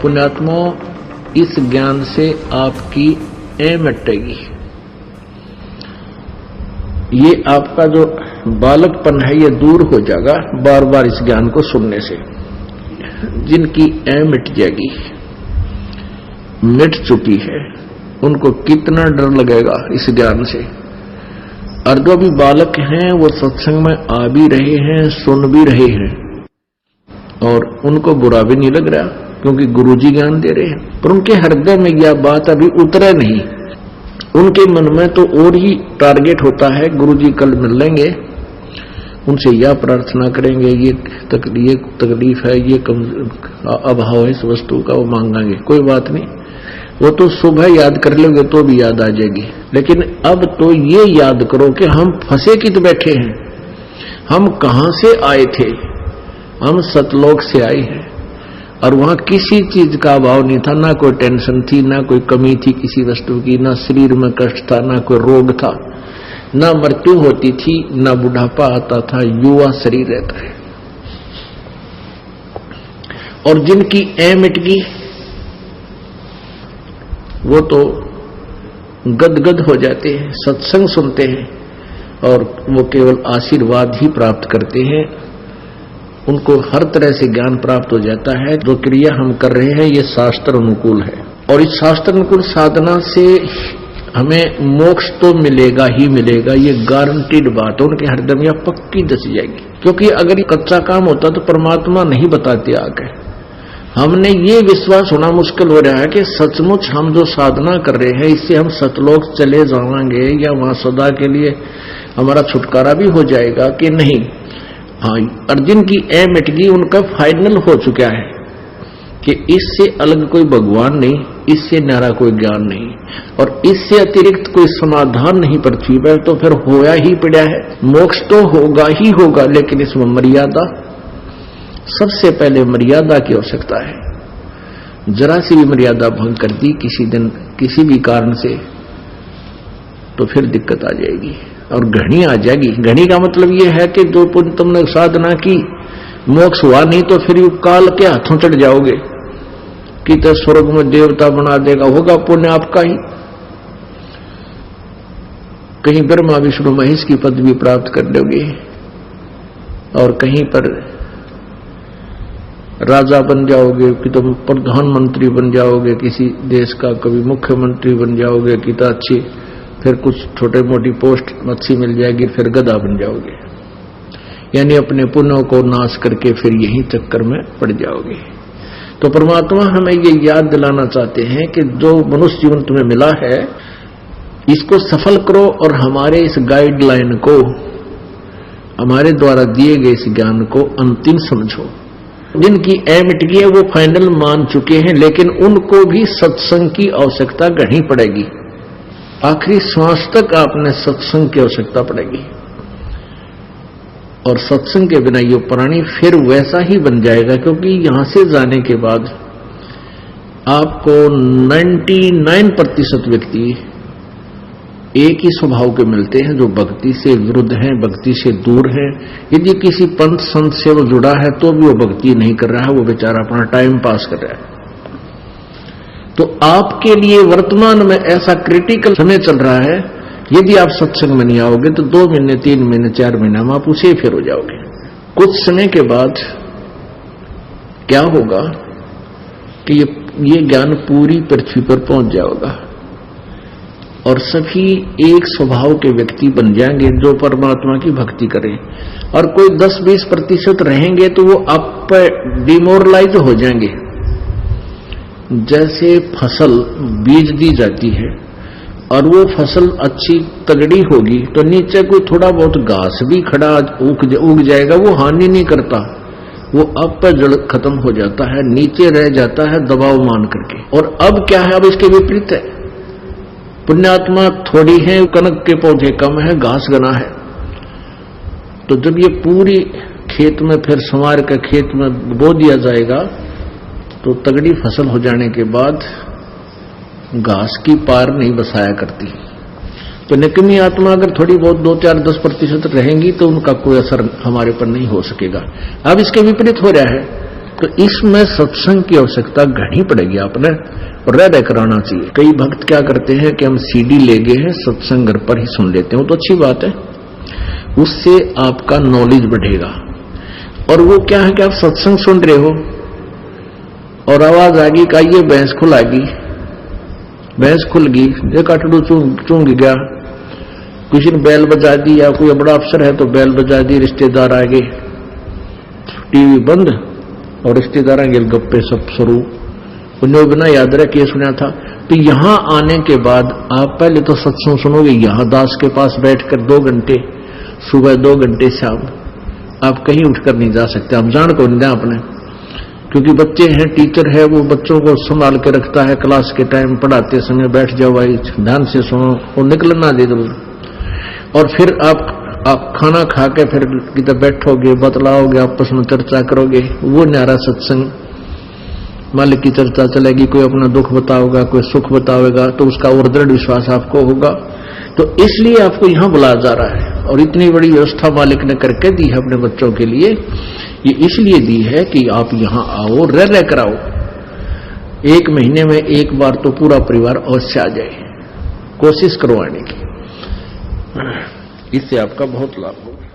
पुण्यात्मा, इस ज्ञान से आपकी ऐं मिटेगी। ये आपका जो बालकपन है ये दूर हो जाएगा बार बार इस ज्ञान को सुनने से। जिनकी ऐं मिट जाएगी, मिट चुकी है, उनको कितना डर लगेगा इस ज्ञान से। और जो भी बालक हैं वो सत्संग में आ भी रहे हैं, सुन भी रहे हैं, और उनको बुरा भी नहीं लग रहा क्योंकि गुरुजी ज्ञान दे रहे हैं। पर उनके हृदय में यह बात अभी उतरे नहीं। उनके मन में तो और ही टारगेट होता है, गुरुजी कल मिल लेंगे, उनसे यह प्रार्थना करेंगे, ये तकलीफ है, ये अभाव है इस वस्तु का, वो मांगेंगे। कोई बात नहीं, वो तो सुबह याद कर लोगे तो भी याद आ जाएगी। लेकिन अब तो ये याद करो कि हम फंसे कित बैठे हैं, हम कहां से आए थे। हम सतलोक से आए हैं और वहां किसी चीज का अभाव नहीं था, ना कोई टेंशन थी, ना कोई कमी थी किसी वस्तु की, ना शरीर में कष्ट था, ना कोई रोग था, ना मृत्यु होती थी, ना बुढ़ापा आता था, युवा शरीर रहता है। और जिनकी ऐं मिट गई वो तो गदगद हो जाते हैं, सत्संग सुनते हैं और वो केवल आशीर्वाद ही प्राप्त करते हैं। उनको हर तरह से ज्ञान प्राप्त हो जाता है। जो क्रिया हम कर रहे हैं ये शास्त्र अनुकूल है और इस शास्त्र अनुकूल साधना से हमें मोक्ष तो मिलेगा ही मिलेगा, ये गारंटीड बात है। उनके हृदय में यह पक्की दसी जाएगी। क्योंकि अगर ये कच्चा काम होता तो परमात्मा नहीं बताते आगे। हमने ये विश्वास होना मुश्किल हो रहा है कि सचमुच हम जो साधना कर रहे हैं इससे हम सतलोक चले जाएंगे या वहां सदा के लिए हमारा छुटकारा भी हो जाएगा कि नहीं। हाँ, अर्जुन की ऐं मिट गई, उनका फाइनल हो चुका है कि इससे अलग कोई भगवान नहीं, इससे न्यारा कोई ज्ञान नहीं और इससे अतिरिक्त कोई समाधान नहीं पृथ्वी पर। तो फिर होया ही पड़ा है, मोक्ष तो होगा ही होगा, लेकिन इसमें मर्यादा, सबसे पहले मर्यादा की आवश्यकता है। जरा सी भी मर्यादा भंग कर दी किसी दिन किसी भी कारण से तो फिर दिक्कत आ जाएगी और घनी आ जाएगी। घनी का मतलब यह है कि जो पुण्य तुमने साधना की मोक्ष हुआ नहीं तो फिर यू काल के हाथों चढ़ जाओगे कि तो स्वर्ग में देवता बना देगा, होगा पुण्य आपका ही। कहीं ब्रह्मा विष्णु महेश की पदवी प्राप्त कर लोगे और कहीं पर राजा बन जाओगे कि तुम प्रधानमंत्री बन जाओगे किसी देश का, कभी मुख्यमंत्री बन जाओगे कि तो अच्छी, फिर कुछ छोटे मोटी पोस्ट अच्छी मिल जाएगी, फिर गधा बन जाओगे। यानी अपने पुण्यों को नाश करके फिर यही चक्कर में पड़ जाओगे। तो परमात्मा हमें ये याद दिलाना चाहते हैं कि जो मनुष्य जीवन तुम्हें मिला है इसको सफल करो और हमारे इस गाइडलाइन को, हमारे द्वारा दिए गए इस ज्ञान को अंतिम समझो। जिनकी ऐं मिट गई है वो फाइनल मान चुके हैं, लेकिन उनको भी सत्संग की आवश्यकता गढ़नी पड़ेगी। आखिरी श्वास तक आपने सत्संग की आवश्यकता पड़ेगी और सत्संग के बिना ये प्राणी फिर वैसा ही बन जाएगा। क्योंकि यहां से जाने के बाद आपको 99% व्यक्ति एक ही स्वभाव के मिलते हैं जो भक्ति से विरुद्ध हैं, भक्ति से दूर हैं। यदि किसी पंथ संत से वो जुड़ा है तो भी वो भक्ति नहीं कर रहा है, वो बेचारा अपना टाइम पास कर रहा है। तो आपके लिए वर्तमान में ऐसा क्रिटिकल समय चल रहा है, यदि आप सत्संग में नहीं आओगे तो 2 महीने 3 महीने 4 महीने में आप उसे फिर हो जाओगे। कुछ समय के बाद क्या होगा कि ये ज्ञान पूरी पृथ्वी पर पहुंच जाएगा और सभी एक स्वभाव के व्यक्ति बन जाएंगे जो परमात्मा की भक्ति करें। और कोई 10-20% रहेंगे तो वो आप पर डिमोरलाइज हो जाएंगे। जैसे फसल बीज दी जाती है और वो फसल अच्छी तगड़ी होगी तो नीचे कोई थोड़ा बहुत घास भी खड़ा उग जाएगा, वो हानि नहीं करता, वो अब पर जड़ खत्म हो जाता है, नीचे रह जाता है दबाव मान करके। और अब क्या है, अब इसके विपरीत है। पुण्यात्मा थोड़ी है, कनक के पौधे कम है, घास घना है। तो जब ये पूरी खेत में फिर संवार के खेत में बो दिया जाएगा तो तगड़ी फसल हो जाने के बाद घास की पार नहीं बसाया करती। तो निकमी आत्मा अगर थोड़ी बहुत 2-4-10% रहेंगी तो उनका कोई असर हमारे पर नहीं हो सकेगा। अब इसके विपरीत हो रहा है तो इसमें सत्संग की आवश्यकता घनी पड़ेगी आपने, और रह कराना चाहिए। कई भक्त क्या करते हैं कि हम सीडी ले गए हैं, सत्संग घर पर ही सुन लेते हैं, वो तो अच्छी बात है, उससे आपका नॉलेज बढ़ेगा। और वो क्या है कि आप सत्संग सुन रहे हो और आवाज आ गई का ये भैंस खुलागी, भैंस खुल गई, एक आटड़ू चूंग गया, किसी ने बैल बजा दी, या कोई बड़ा अफसर है तो बैल बजा दी, रिश्तेदार आ गए, टीवी बंद और रिश्तेदार आगे गप्पे सब शुरू, उन्हें बिना याद रखे सुना था। तो यहां आने के बाद आप पहले तो सत्संग सुनोगे, यहां दास के पास बैठकर 2 घंटे सुबह, 2 घंटे शाम, आप कहीं उठकर नहीं जा सकते। हम जान को नहीं दें आपने, क्योंकि बच्चे हैं, टीचर है, वो बच्चों को संभाल के रखता है, क्लास के टाइम पढ़ाते समय बैठ जाओ भाई, ध्यान से सुनो, वो निकलना दे दो। और फिर आप खाना खा के फिर किधर बैठोगे, बतलाओगे, आपस में चर्चा करोगे, वो न्यारा सत्संग। मालिक की चर्चा चलेगी, कोई अपना दुख बताओगा, कोई सुख बताओगा, तो उसका और दृढ़ विश्वास आपको होगा। तो इसलिए आपको यहां बुलाया जा रहा है, और इतनी बड़ी व्यवस्था मालिक ने करके दी है अपने बच्चों के लिए। ये इसलिए दी है कि आप यहां आओ, रह कर आओ। 1 महीने में 1 बार तो पूरा परिवार अवश्य आ जाए, कोशिश करो आने की, इससे आपका बहुत लाभ होगा।